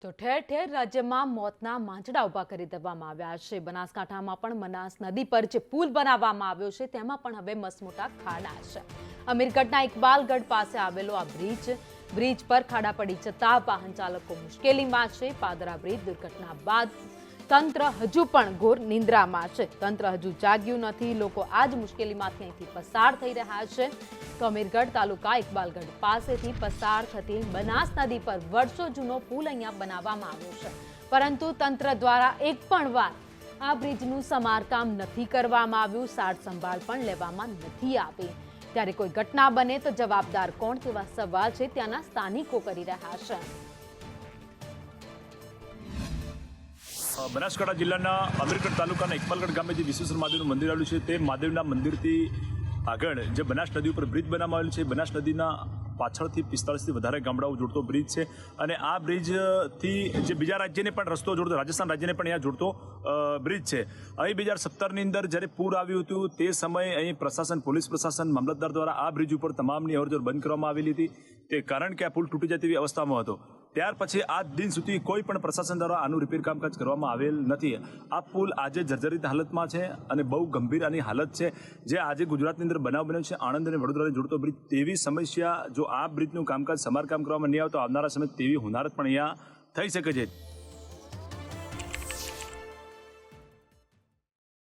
તો ઠેર ઠેર રાજ્યમાં મોતના માંચડા ઉભા કરી દેવામાં આવ્યા છે। બનાસકાંઠામાં પણ બનાસ નદી પર જે પુલ બનાવવામાં આવ્યો છે તેમાં પણ હવે મસમોટા ખાડા છે। અમીરગઢના ઇકબાલગઢ પાસે આવેલો આ બ્રિજ પર ખાડા પડી જતા વાહન ચાલકો મુશ્કેલીમાં છે। પાદરા બ્રિજ દુર્ઘટના બાદ તંત્ર હજુ પણ ઘોર નિંદ્રામાં છે। તંત્ર હજુ જાગ્યું નથી। લોકો આ જ મુશ્કેલીમાંથી અહીંથી પસાર થઈ રહ્યા છે। તો અમીરગઢ તાલુકા ઇકબાલગઢ પાસેથી પસાર થતી બનાસ નદી પર વર્ષો જૂનો પુલ અહીંયા બનાવવામાં આવ્યો છે, પરંતુ તંત્ર દ્વારા એક પણ વાર આ બ્રિજનું સમારકામ નથી કરવામાં આવ્યું। સાર સંભાળ પણ લેવામાં નથી આવી। ત્યારે કોઈ ઘટના બને તો જવાબદાર કોણ તેવા સવાલ છે ત્યાંના સ્થાનિકો કરી રહ્યા છે। બનાસકાંઠા જિલ્લાના અમીરગઢ તાલુકાના ઇકબાલગઢ ગામે જે વિશ્વેશ્વર મહાદેવનું મંદિર આવેલું છે તે મહાદેવના મંદિરથી આગળ જે બનાસ નદી ઉપર બ્રિજ બનાવવામાં આવેલું છે। બનાસ નદીના પાછળથી 45થી વધારે ગામડાઓ જોડતો બ્રિજ છે અને આ બ્રિજથી જે બીજા રાજ્યને પણ રસ્તો જોડતો, રાજસ્થાન રાજ્યને પણ અહીંયા જોડતો બ્રિજ છે। અહીં 2017ની અંદર જ્યારે પૂર આવ્યું હતું તે સમયે અહીં પ્રશાસન, પોલીસ પ્રશાસન, મામલતદાર દ્વારા આ બ્રિજ ઉપર તમામની અવરજવર બંધ કરવામાં આવેલી હતી। તે કારણ કે આ પુલ તૂટી જાય તેવી અવસ્થામાં હતો। ત્યાર પછી આજ દિન સુધી કોઈ પણ પ્રશાસન દ્વારા આનું રિપેર કામકાજ કરવામાં આવેલ નથી। આ પુલ આજે જર્જરિત હાલતમાં છે અને બહુ ગંભીર આની હાલત છે। જે આજે ગુજરાતની અંદર બનાવ બન્યો છે આણંદ અને વડોદરાને જોડતો બ્રિજ, તેવી સમસ્યા જો આ બ્રિજનું કામકાજ સમારકામ કરવામાં નહીં આવે તો આવનારા સમય તેવી હોનારત પણ અહીંયા થઈ શકે છે।